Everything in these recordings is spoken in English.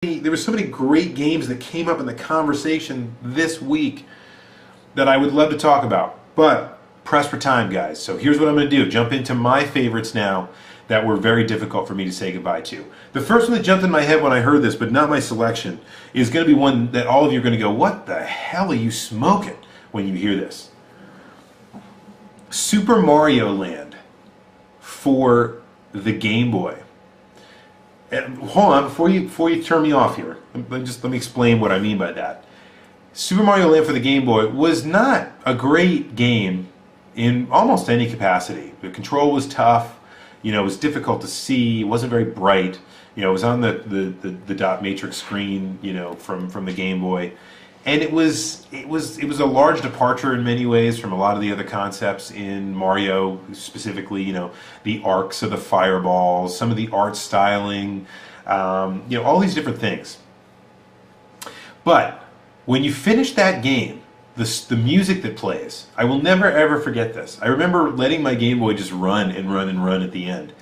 there were so many great games that came up in the conversation this week that I would love to talk about, but pressed for time, guys. So here's what I'm going to do. Jump into my favorites now that were very difficult for me to say goodbye to. The first one that jumped in my head when I heard this, but not my selection, is going to be one that all of you are going to go, what the hell are you smoking when you hear this? Super Mario Land for the Game Boy. And hold on, before you turn me off here, let me explain what I mean by that. Super Mario Land for the Game Boy was not a great game in almost any capacity. The control was tough, you know, it was difficult to see, it wasn't very bright, you know, it was on the dot matrix screen, you know, from the Game Boy. And it was a large departure in many ways from a lot of the other concepts in Mario, specifically, you know, the arcs of the fireballs, some of the art styling, you know, all these different things. But when you finish that game, the music that plays, I will never ever forget this. I remember letting my Game Boy just run and run and run at the end,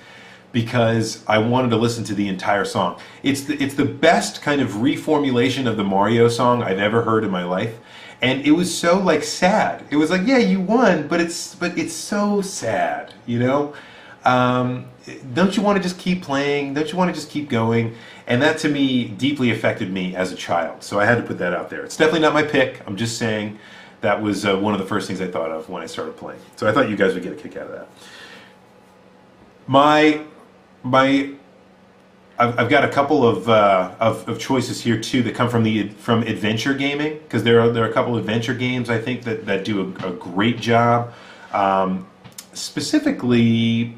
because I wanted to listen to the entire song. It's the best kind of reformulation of the Mario song I've ever heard in my life, and it was so like sad. It was like, yeah, you won, but it's so sad, you know. Don't you want to just keep playing? Don't you want to just keep going? And that to me deeply affected me as a child. So I had to put that out there. It's definitely not my pick. I'm just saying that was one of the first things I thought of when I started playing. So I thought you guys would get a kick out of that. I've got a couple of choices here too that come from adventure gaming, because there are a couple of adventure games I think that do a great job. Specifically,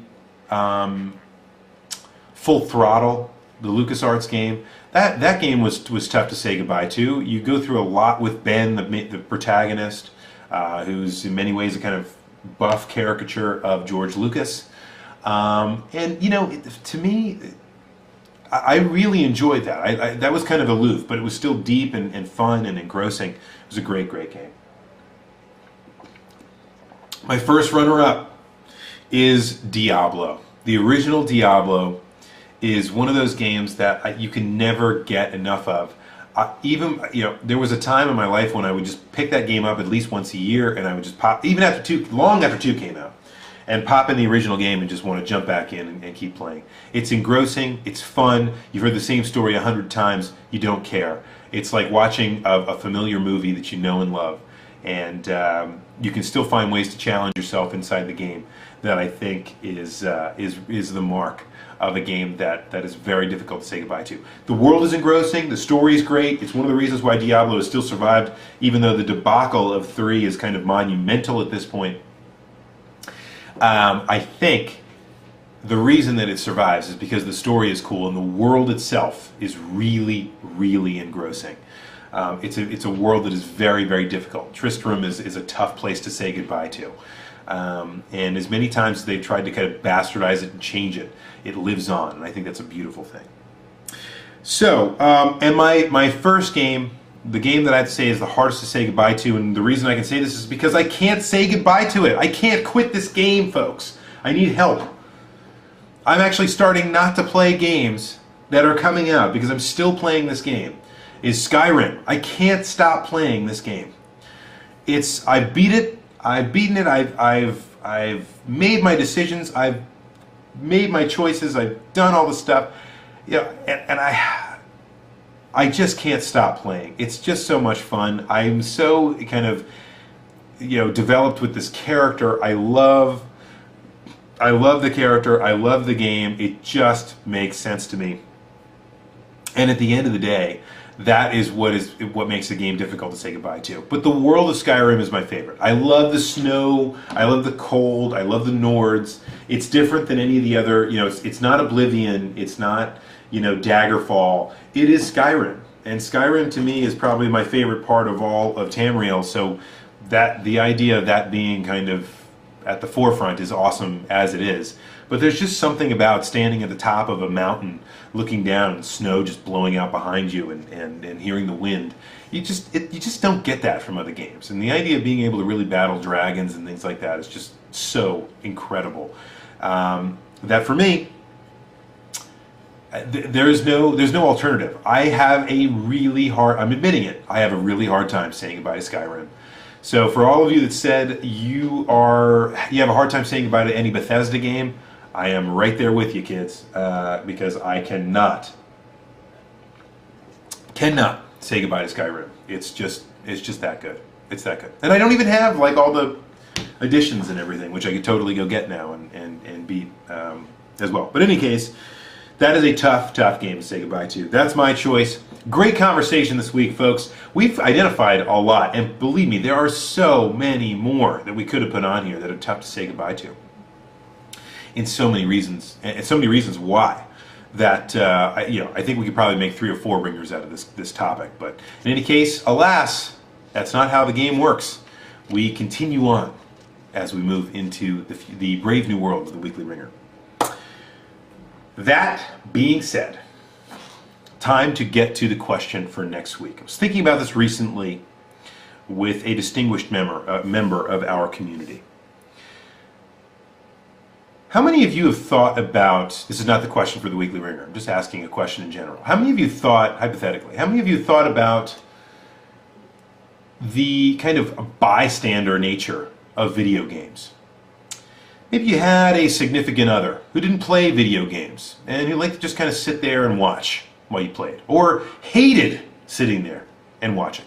Full Throttle, the LucasArts game. That game was tough to say goodbye to. You go through a lot with Ben, the protagonist, who's in many ways a kind of buff caricature of George Lucas. And you know, to me, I really enjoyed that. That was kind of aloof, but it was still deep and fun and engrossing. It was a great game. My first runner-up is Diablo. The original Diablo is one of those games that you can never get enough of. Even, you know, there was a time in my life when I would just pick that game up at least once a year, and I would just pop, even long after 2 came out, and pop in the original game and just want to jump back in and keep playing. It's engrossing, it's fun, you've heard the same story 100 times, you don't care. It's like watching a familiar movie that you know and love, and you can still find ways to challenge yourself inside the game that I think is the mark of a game that is very difficult to say goodbye to. The world is engrossing, the story is great, it's one of the reasons why Diablo has still survived, even though the debacle of 3 is kind of monumental at this point. I think the reason that it survives is because the story is cool and the world itself is really, really engrossing. It's a world that is very, very difficult. Tristram is a tough place to say goodbye to. And as many times as they've tried to kind of bastardize it and change it, it lives on, and I think that's a beautiful thing. So, and my first game, the game that I'd say is the hardest to say goodbye to, and the reason I can say this is because I can't say goodbye to it. I can't quit this game, folks. I need help. I'm actually starting not to play games that are coming out because I'm still playing this game. Is Skyrim. I can't stop playing this game. I've beat it. I've beaten it. I've made my decisions. I've made my choices. I've done all the stuff. You know, and I just can't stop playing. It's just so much fun. I'm so kind of, you know, developed with this character. I love the character. I love the game. It just makes sense to me. And at the end of the day, that is what makes the game difficult to say goodbye to. But the world of Skyrim is my favorite. I love the snow, I love the cold, I love the Nords. It's different than any of the other, you know, it's not Oblivion, it's not, you know, Daggerfall. It is Skyrim. And Skyrim to me is probably my favorite part of all of Tamriel, so the idea of that being kind of at the forefront is awesome as it is. But there's just something about standing at the top of a mountain, looking down and snow just blowing out behind you and hearing the wind. You just don't get that from other games. And the idea of being able to really battle dragons and things like that is just so incredible. That for me, There's no alternative. I have a really hard, I'm admitting it, I have a really hard time saying goodbye to Skyrim. So for all of you that said you have a hard time saying goodbye to any Bethesda game, I am right there with you, kids, because I cannot say goodbye to Skyrim. It's just that good. It's that good. And I don't even have like all the additions and everything, which I could totally go get now and beat as well. But in any case, that is a tough game to say goodbye to. That's my choice. Great conversation this week, folks. We've identified a lot, and believe me, there are so many more that we could have put on here that are tough to say goodbye to. In so many reasons, and so many reasons why. That I think we could probably make 3 or 4 ringers out of this topic. But in any case, alas, that's not how the game works. We continue on as we move into the brave new world of the Weekly Ringer. That being said, time to get to the question for next week. I was thinking about this recently with a distinguished member of our community. How many of you have thought about, this is not the question for the Weekly Ringer, I'm just asking a question in general. How many of you thought, hypothetically, how many of you thought about the kind of bystander nature of video games? Maybe you had a significant other who didn't play video games and who liked to just kind of sit there and watch while you played, or hated sitting there and watching.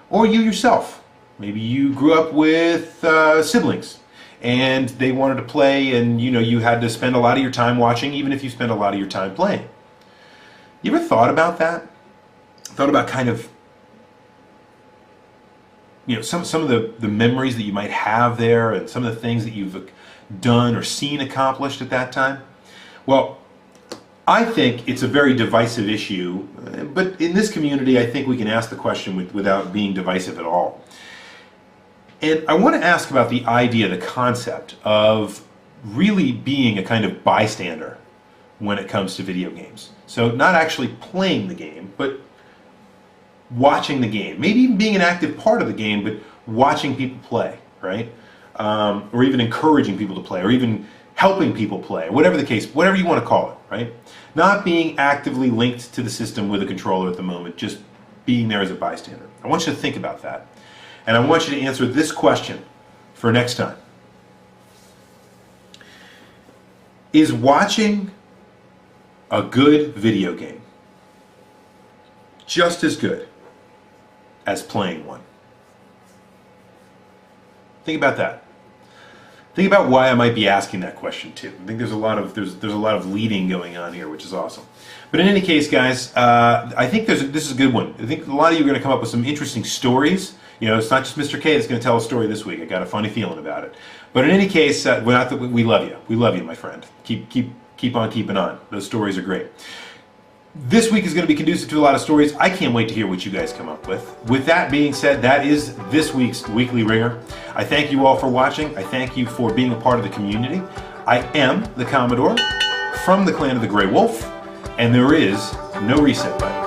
Or you yourself, maybe you grew up with siblings and they wanted to play, and you had to spend a lot of your time watching even if you spent a lot of your time playing. You ever thought about that? Thought about kind of some of the memories that you might have there, and some of the things that you've done or seen accomplished at that time? Well, I think it's a very divisive issue, but in this community I think we can ask the question without being divisive at all. And I want to ask about the idea, the concept of really being a kind of bystander when it comes to video games. So not actually playing the game, but watching the game. Maybe even being an active part of the game, but watching people play, right? Or even encouraging people to play, or even helping people play, whatever the case, whatever you want to call it, right? Not being actively linked to the system with a controller at the moment, just being there as a bystander. I want you to think about that. And I want you to answer this question for next time. Is watching a good video game just as good as playing one? Think about that. Think about why I might be asking that question too. I think there's a lot of leading going on here, which is awesome. But in any case, guys, I think this is a good one. I think a lot of you are going to come up with some interesting stories. It's not just Mr. K that's going to tell a story this week. I got a funny feeling about it. But in any case, we love you. We love you, my friend. Keep on keeping on. Those stories are great. This week is going to be conducive to a lot of stories. I can't wait to hear what you guys come up with. With that being said, that is this week's Weekly Ringer. I thank you all for watching. I thank you for being a part of the community. I am the Commodore from the clan of the Grey Wolf, and there is no reset button.